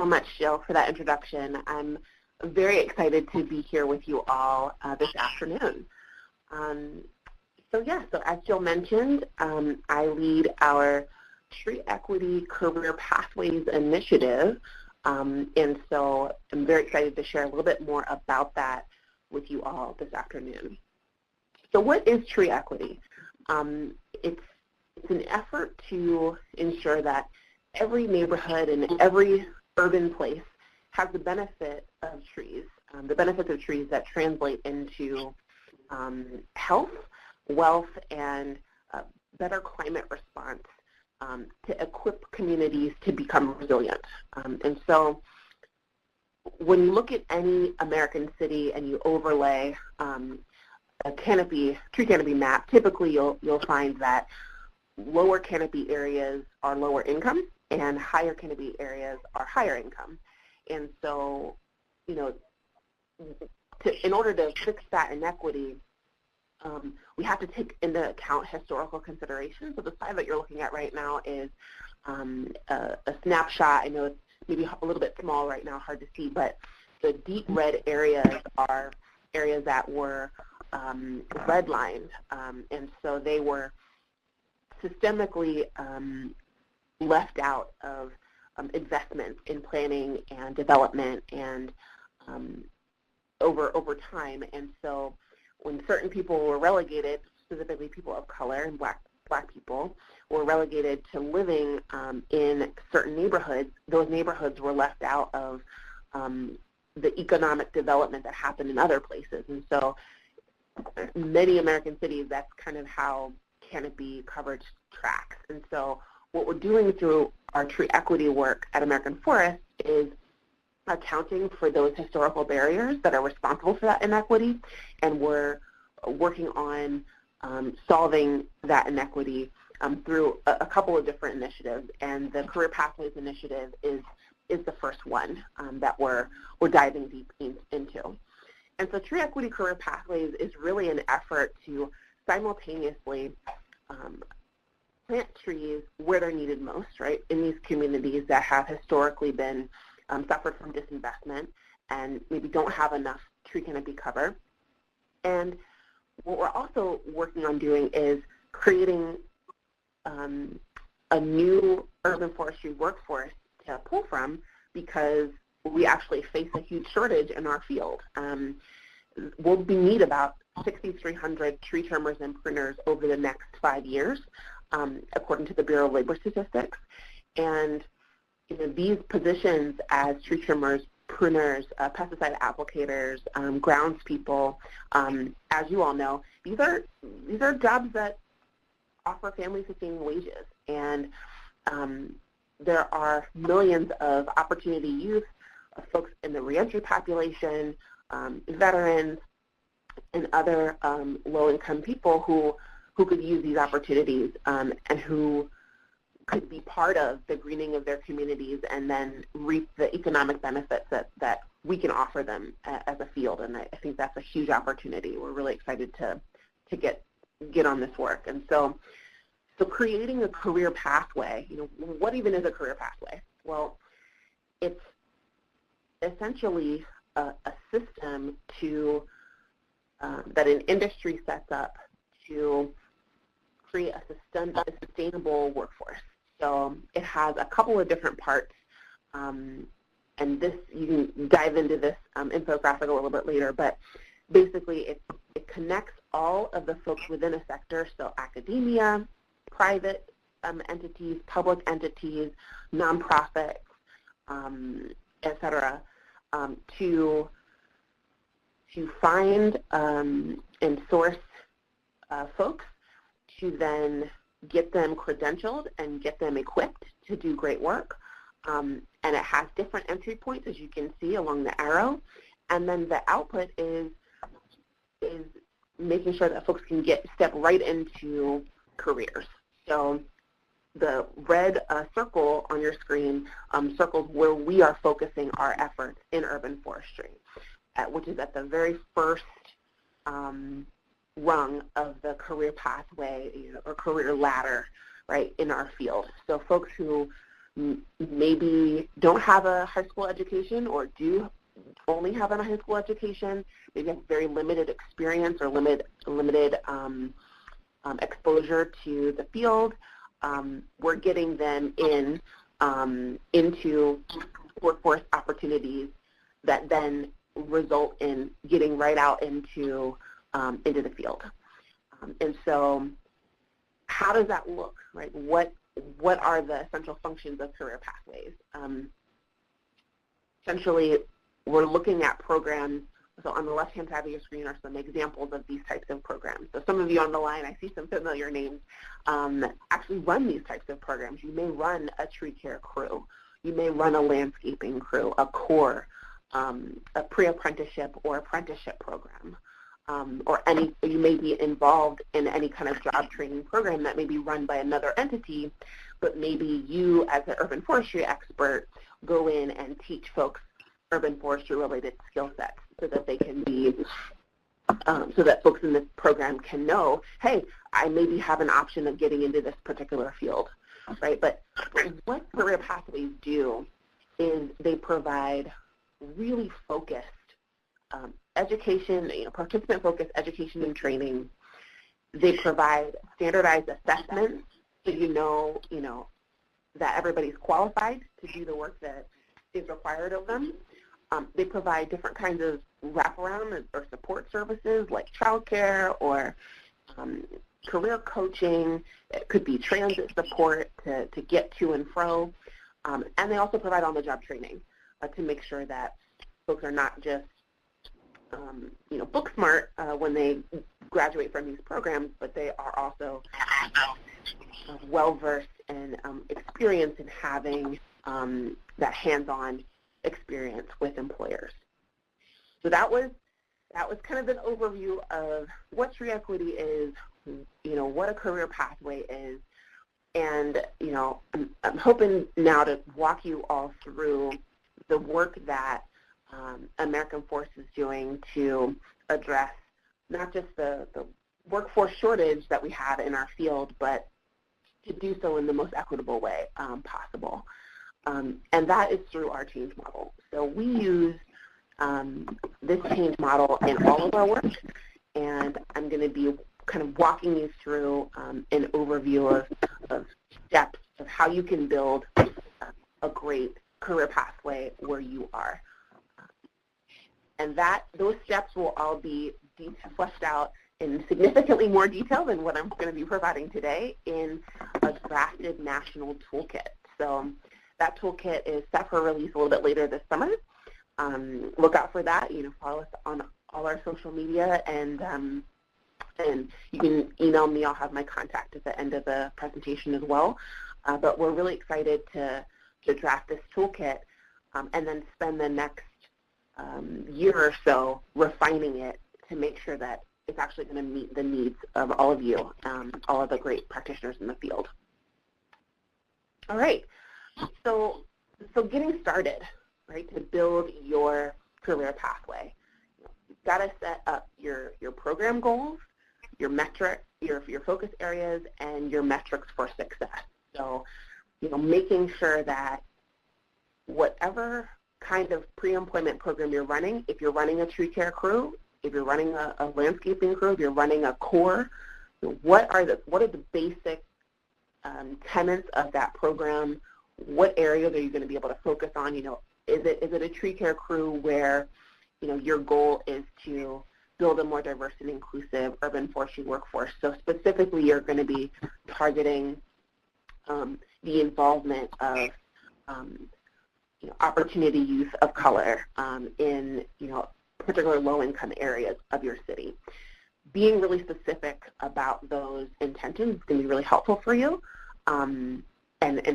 so much, Jill, for that introduction. I'm very excited to be here with you all this afternoon. So as Jill mentioned, I lead our Tree Equity Career Pathways Initiative, and so I'm very excited to share a little bit more about that with you all this afternoon. So what is tree equity? It's an effort to ensure that every neighborhood and every urban place has the benefit of trees, the benefits of trees that translate into health, wealth, and better climate response to equip communities to become resilient. And so when you look at any American city and you overlay a tree canopy map, typically you'll find that lower canopy areas are lower income and higher canopy areas are higher income. And so, in order to fix that inequity, we have to take into account historical considerations. So the slide that you're looking at right now is a snapshot. I know it's maybe a little bit small right now, hard to see, but the deep red areas are areas that were redlined, and so they were systemically left out of investments in planning and development and over time. And so when certain people were relegated, specifically people of color and black people, were relegated to living in certain neighborhoods, those neighborhoods were left out of the economic development that happened in other places. And so many American cities, that's kind of how canopy coverage tracks. And so what we're doing through our tree equity work at American Forest is accounting for those historical barriers that are responsible for that inequity, and we're working on solving that inequity through a couple of different initiatives, and the Career Pathways Initiative is the first one that we're diving deep into. And so Tree Equity Career Pathways is really an effort to simultaneously plant trees where they're needed most, right, in these communities that have historically been suffered from disinvestment and maybe don't have enough tree canopy cover. And what we're also working on doing is creating a new urban forestry workforce to pull from, because we actually face a huge shortage in our field. We'll need about 6,300 tree trimmers and pruners over the next 5 years, according to the Bureau of Labor Statistics. And these positions as tree trimmers, pruners, pesticide applicators, groundspeople, as you all know, these are jobs that offer family-sustaining wages. And there are millions of opportunity youth, folks in the reentry population, veterans, and other low-income people who could use these opportunities and who could be part of the greening of their communities and then reap the economic benefits that we can offer them as a field. And I think that's a huge opportunity. We're really excited to get on this work. And so creating a career pathway, what even is a career pathway? Well, it's essentially a system that an industry sets up to create a sustainable workforce. So it has a couple of different parts, and this, you can dive into this infographic a little bit later, but basically it connects all of the folks within a sector, so academia, private entities, public entities, nonprofits, et cetera, to find and source folks, to then get them credentialed and get them equipped to do great work. And it has different entry points, as you can see along the arrow. And then the output is making sure that folks can step right into careers. So the red circle on your screen circles where we are focusing our efforts in urban forestry, which is at the very first rung of the career pathway or career ladder, right, in our field. So folks who maybe don't have a high school education or do only have a high school education, maybe have very limited experience or limited exposure to the field. We're getting them into workforce opportunities that then result in getting right out into the field. And so how does that look, right? What are the essential functions of career pathways? Essentially, we're looking at programs. So on the left-hand side of your screen are some examples of these types of programs. So some of you on the line, I see some familiar names, actually run these types of programs. You may run a tree care crew. You may run a landscaping crew, a core, a pre-apprenticeship or apprenticeship program, you may be involved in any kind of job training program that may be run by another entity, but maybe you as an urban forestry expert go in and teach folks urban forestry related skill sets so that they can be, so that folks in this program can know, hey, I maybe have an option of getting into this particular field, right? But what career pathways do is they provide really focused education, participant-focused education and training. They provide standardized assessments so you know that everybody's qualified to do the work that is required of them. They provide different kinds of wraparound or support services like childcare or career coaching. It could be transit support to get to and fro. And they also provide on-the-job training to make sure that folks are not just book smart when they graduate from these programs, but they are also well-versed and experienced in having that hands-on experience with employers. So that was kind of an overview of what tree equity is, what a career pathway is, and I'm hoping now to walk you all through the work that American Forest is doing to address not just the workforce shortage that we have in our field, but to do so in the most equitable way possible. And that is through our change model. So we use this change model in all of our work, and I'm going to be kind of walking you through an overview of steps of how you can build a great career pathway where you are. And those steps will all be fleshed out in significantly more detail than what I'm going to be providing today in a drafted national toolkit. So that toolkit is set for release a little bit later this summer. Look out for that. Follow us on all our social media, and you can email me. I'll have my contact at the end of the presentation as well. But we're really excited to draft this toolkit and then spend the next year or so refining it to make sure that it's actually going to meet the needs of all of you, all of the great practitioners in the field. All right, so getting started, right, to build your career pathway, you've got to set up your program goals, your metrics, your focus areas, and your metrics for success. So, making sure that whatever kind of pre-employment program you're running, if you're running a tree care crew, if you're running a landscaping crew, if you're running a core, what are the basic tenets of that program? What areas are you going to be able to focus on? Is it a tree care crew where your goal is to build a more diverse and inclusive urban forestry workforce? So specifically, you're going to be targeting the involvement of opportunity youth of color in particular low-income areas of your city. Being really specific about those intentions is going to be really helpful for you, and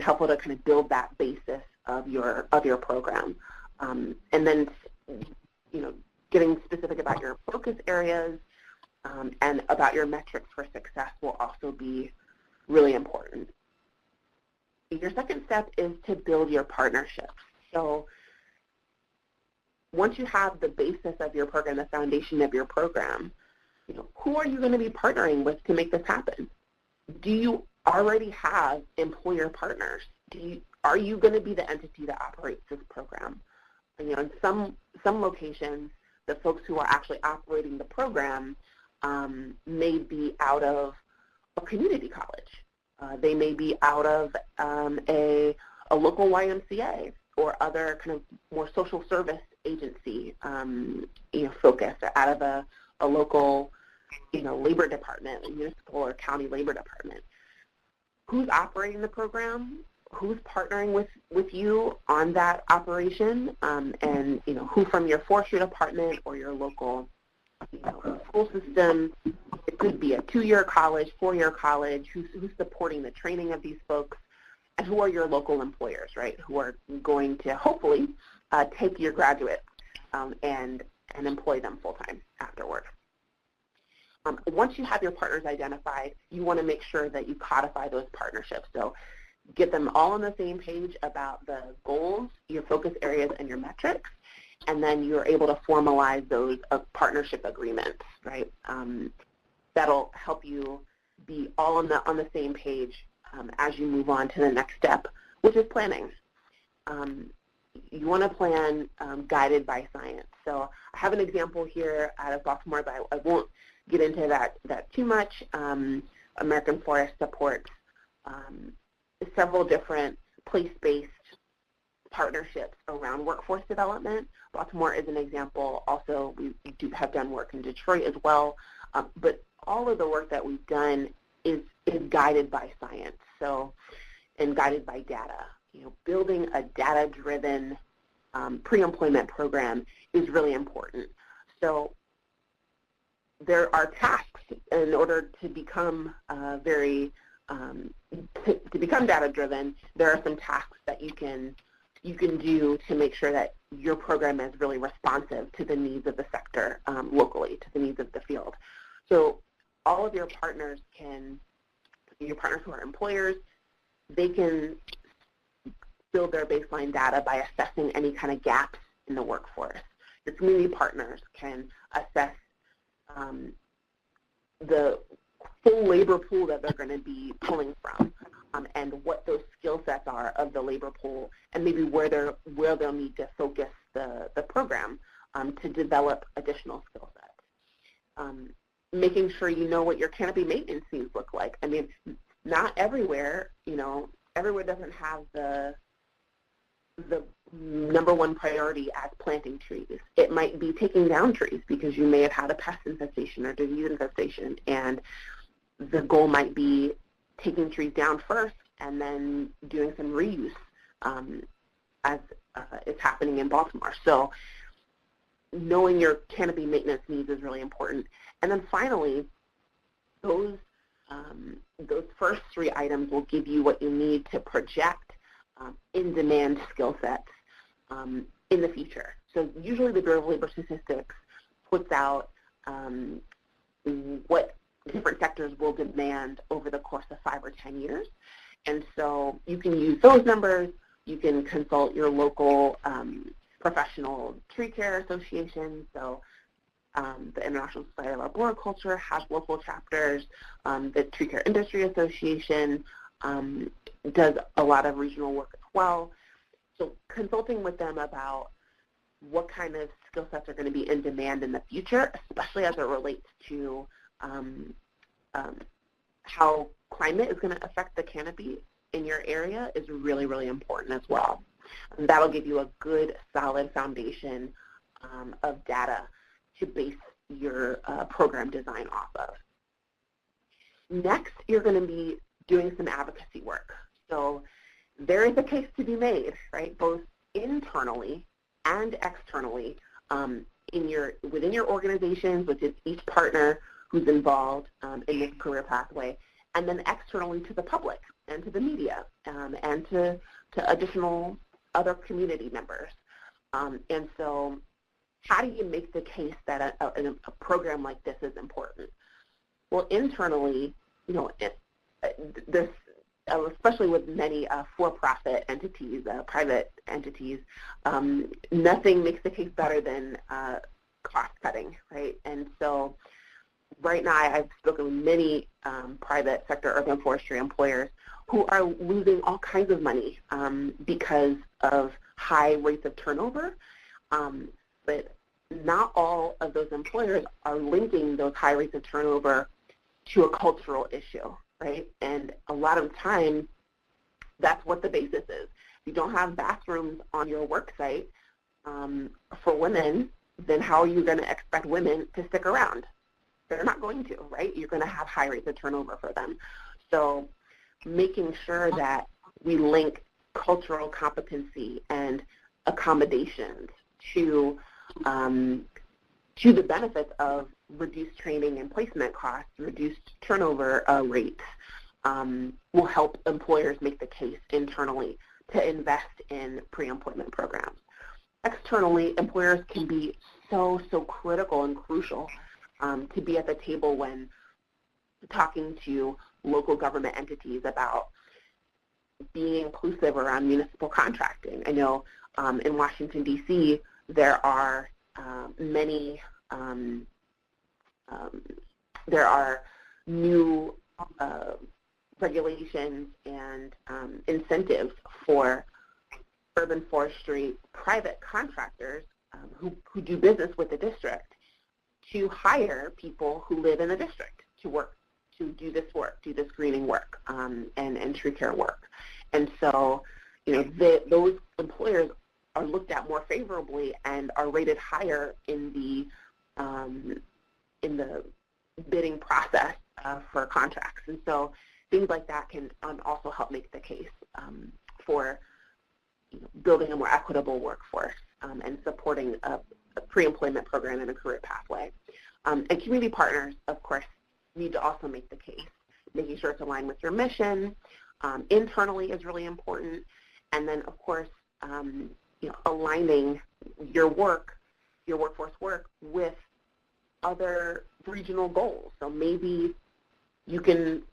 helpful to kind of build that basis of your program. And then getting specific about your focus areas and about your metrics for success will also be really important. Your second step is to build your partnerships. So once you have the basis of your program, the foundation of your program, who are you going to be partnering with to make this happen? Do you already have employer partners are you going to be the entity that operates this program? And, in some locations, the folks who are actually operating the program may be out of a community college. They may be out of a local YMCA or other kind of more social service agency, focus out of a local, labor department, municipal or county labor department. Who's operating the program? Who's partnering with you on that operation? And who from your forestry department or your local, school system? It could be a 2-year college, 4-year college. Who's supporting the training of these folks? And who are your local employers, right? Who are going to hopefully take your graduates and employ them full-time afterward. Once you have your partners identified, you want to make sure that you codify those partnerships. So get them all on the same page about the goals, your focus areas, and your metrics, and then you're able to formalize those partnership agreements, right? That'll help you be all on the same page as you move on to the next step, which is planning. You want to plan guided by science. So I have an example here out of Baltimore, but I won't get into that too much. American Forest supports several different place-based partnerships around workforce development. Baltimore is an example. Also, we do have done work in Detroit as well. But all of the work that we've done is guided by science, and guided by data. Building a data-driven pre-employment program is really important. So there are tasks in order to become to become data-driven. There are some tasks that you can do to make sure that your program is really responsive to the needs of the sector locally, to the needs of the field. So all of your partners who are employers, they can build their baseline data by assessing any kind of gaps in the workforce. Your community partners can assess the full labor pool that they're going to be pulling from, and what those skill sets are of the labor pool, and maybe where they'll need to focus the program to develop additional skill sets. Making sure you know what your canopy maintenance needs look like. I mean, not everywhere, everywhere doesn't have the number one priority as planting trees. It might be taking down trees because you may have had a pest infestation or disease infestation, and the goal might be taking trees down first and then doing some reuse as is happening in Baltimore. So knowing your canopy maintenance needs is really important. And then finally, those first 3 items will give you what you need to project in-demand skill sets in the future. So usually the Bureau of Labor Statistics puts out what different sectors will demand over the course of 5 or 10 years. And so you can use those numbers. You can consult your local professional tree care association. So the International Society of Arboriculture has local chapters. The Tree Care Industry Association does a lot of regional work as well. So consulting with them about what kind of skill sets are going to be in demand in the future, especially as it relates to how climate is going to affect the canopy in your area, is really, really important as well. And that'll give you a good, solid foundation of data to base your program design off of. Next, you're going to be doing some advocacy work. So there is a case to be made, right, both internally and externally within your organizations, which is each partner who's involved in this career pathway, and then externally to the public and to the media and to additional other community members. And so how do you make the case that a program like this is important? Well, internally, especially with many for-profit entities, private entities, nothing makes the case better than cost cutting, right? And so right now I've spoken with many private sector urban forestry employers who are losing all kinds of money because of high rates of turnover, but not all of those employers are linking those high rates of turnover to a cultural issue, right? And a lot of times, that's what the basis is. If you don't have bathrooms on your work site for women, then how are you going to expect women to stick around? They're not going to, right? You're going to have high rates of turnover for them. So making sure that we link cultural competency and accommodations to the benefits of reduced training and placement costs, reduced turnover rates, will help employers make the case internally to invest in pre-employment programs. Externally, employers can be so critical and crucial to be at the table when talking to local government entities about being inclusive around municipal contracting. I know in Washington, D.C., there are there are new regulations and incentives for urban forestry private contractors who do business with the district to hire people who live in the district to do this work, do this greening work and tree care work. And so, those employers are looked at more favorably and are rated higher in the bidding process for contracts. And so things like that can also help make the case for building a more equitable workforce and supporting a pre-employment program and a career pathway. And community partners, of course, need to also make the case, making sure it's aligned with your mission. Internally is really important. And then, of course, aligning your workforce work with other regional goals. So maybe you can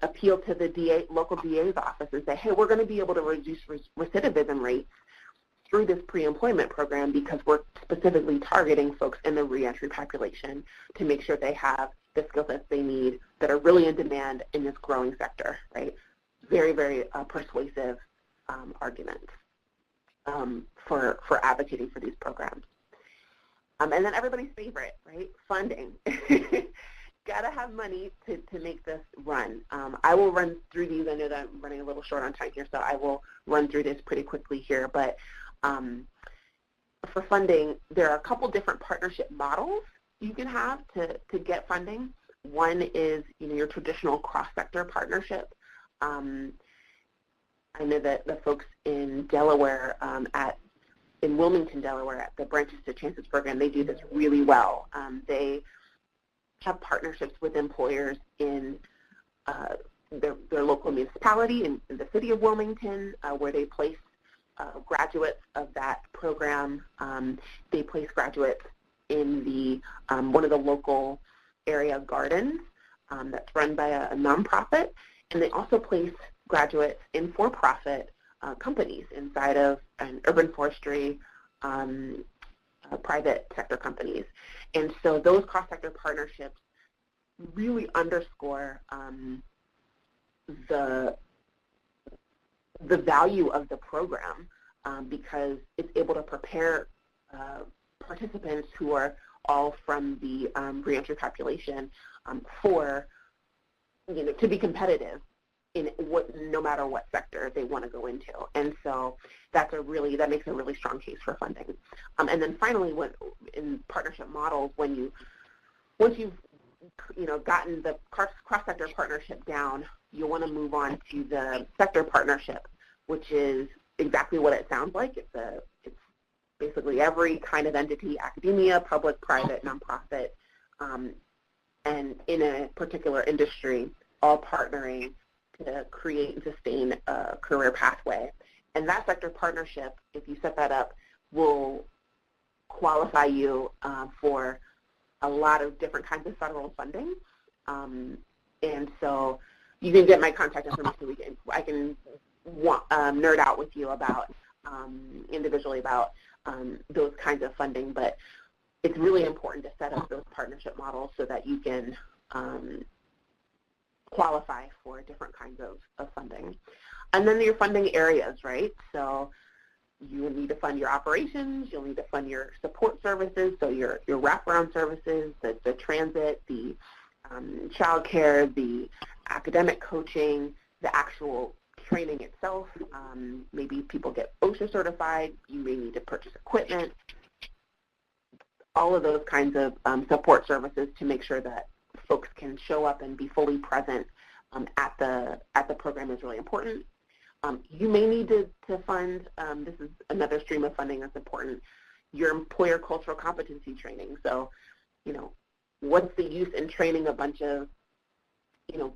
appeal to the local DA's office and say, hey, we're going to be able to reduce recidivism rates through this pre-employment program because we're specifically targeting folks in the reentry population to make sure they have the skill sets they need that are really in demand in this growing sector, right? Very, very persuasive arguments for advocating for these programs. And then everybody's favorite, right? Funding. Got to have money to make this run. I will run through these. I know that I'm running a little short on time here, so I will run through this pretty quickly here. But for funding, there are a couple different partnership models you can have to get funding. One is your traditional cross-sector partnership. I know that the folks in Delaware, in Wilmington, Delaware, at the Branches to Chances program, they do this really well. They have partnerships with employers in their local municipality, in the city of Wilmington, where they place graduates of that program. They place graduates in the one of the local area gardens that's run by a nonprofit, and they also place graduates in for-profit companies inside of an urban forestry private sector companies. And so those cross-sector partnerships really underscore the value of the program because it's able to prepare participants who are all from the reentry population for, to be competitive in no matter what sector they want to go into. And so that makes a really strong case for funding. And then finally, in partnership models, once you've gotten the cross-sector partnership down, you'll want to move on to the sector partnership, which is exactly what it sounds like. It's basically every kind of entity, academia, public, private, nonprofit, and in a particular industry, all partnering to create and sustain a career pathway. And that sector partnership, if you set that up, will qualify you for a lot of different kinds of federal funding. And so you can get my contact information. I can nerd out with you about individually about those kinds of funding. But it's really important to set up those partnership models so that you can qualify for different kinds of funding. And then your funding areas, right? So you will need to fund your operations, you'll need to fund your support services, so your wraparound services, the transit, the child care, the academic coaching, the actual training itself. Maybe people get OSHA certified, you may need to purchase equipment, all of those kinds of support services to make sure that folks can show up and be fully present at the program is really important. You may need to fund, this is another stream of funding that's important, your employer cultural competency training. So, what's the use in training a bunch of,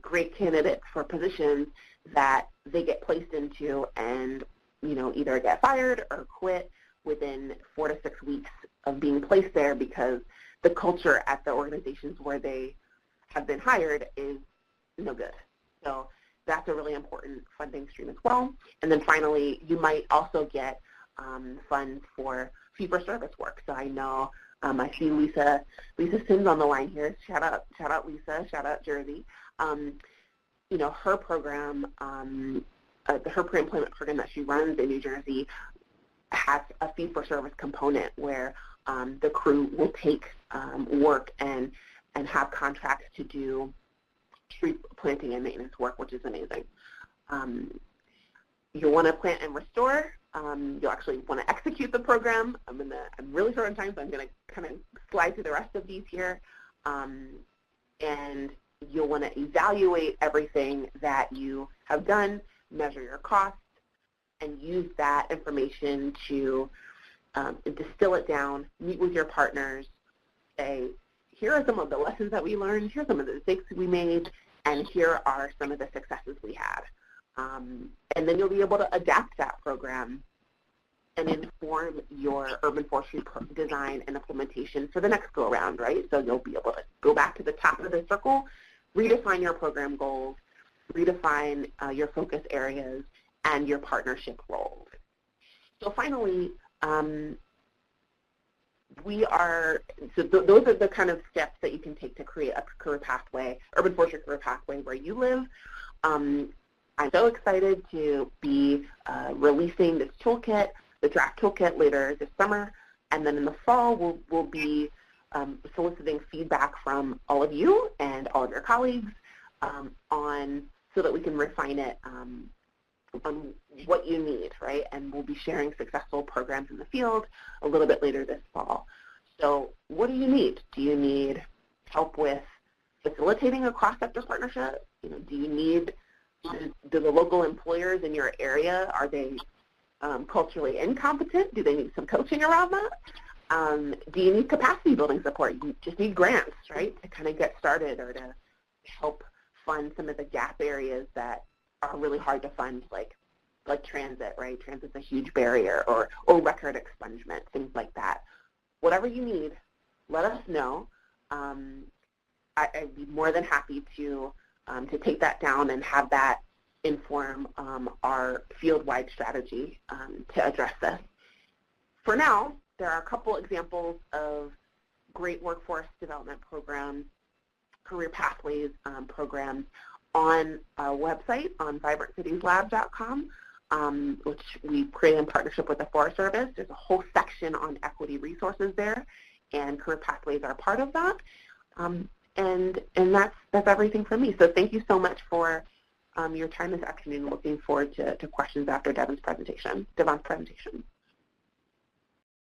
great candidates for positions that they get placed into and, either get fired or quit within 4 to 6 weeks of being placed there because the culture at the organizations where they have been hired is no good. So that's a really important funding stream as well. And then finally, you might also get funds for fee-for-service work. So I know I see Lisa Sims on the line here. Shout out Lisa. Shout out Jersey. Her program, her pre-employment program that she runs in New Jersey has a fee-for-service component where the crew will take work and have contracts to do tree planting and maintenance work, which is amazing. You'll want to plant and restore. You'll actually want to execute the program. I'm really short on time, so I'm going to kind of slide through the rest of these here. And you'll want to evaluate everything that you have done, measure your costs, and use that information to distill it down, meet with your partners, say, here are some of the lessons that we learned, here's some of the mistakes we made, and here are some of the successes we had. And then you'll be able to adapt that program and inform your urban forestry design and implementation for the next go-around, right? So you'll be able to go back to the top of the circle, redefine your program goals, redefine your focus areas, and your partnership roles. So finally, those are the kind of steps that you can take to create a career pathway, urban forestry career pathway where you live. I'm so excited to be releasing this toolkit, the draft toolkit later this summer, and then in the fall we'll be soliciting feedback from all of you and all of your colleagues so that we can refine it on what you need, right? And we'll be sharing successful programs in the field a little bit later this fall. So what do you need? Do you need help with facilitating a cross-sector partnership? Do you need, do the local employers in your area, are they culturally incompetent? Do they need some coaching around that? Do you need capacity building support? You just need grants, right, to kind of get started or to help fund some of the gap areas that are really hard to fund, like transit, right? Transit's a huge barrier, or record expungement, things like that. Whatever you need, let us know. I'd be more than happy to take that down and have that inform our field-wide strategy to address this. For now, there are a couple examples of great workforce development programs, career pathways programs on our website on vibrantcitieslab.com, which we created in partnership with the Forest Service. There's a whole section on equity resources there, and career pathways are part of that. And that's everything from me. So thank you so much for your time this afternoon. Looking forward to questions after Devon's presentation.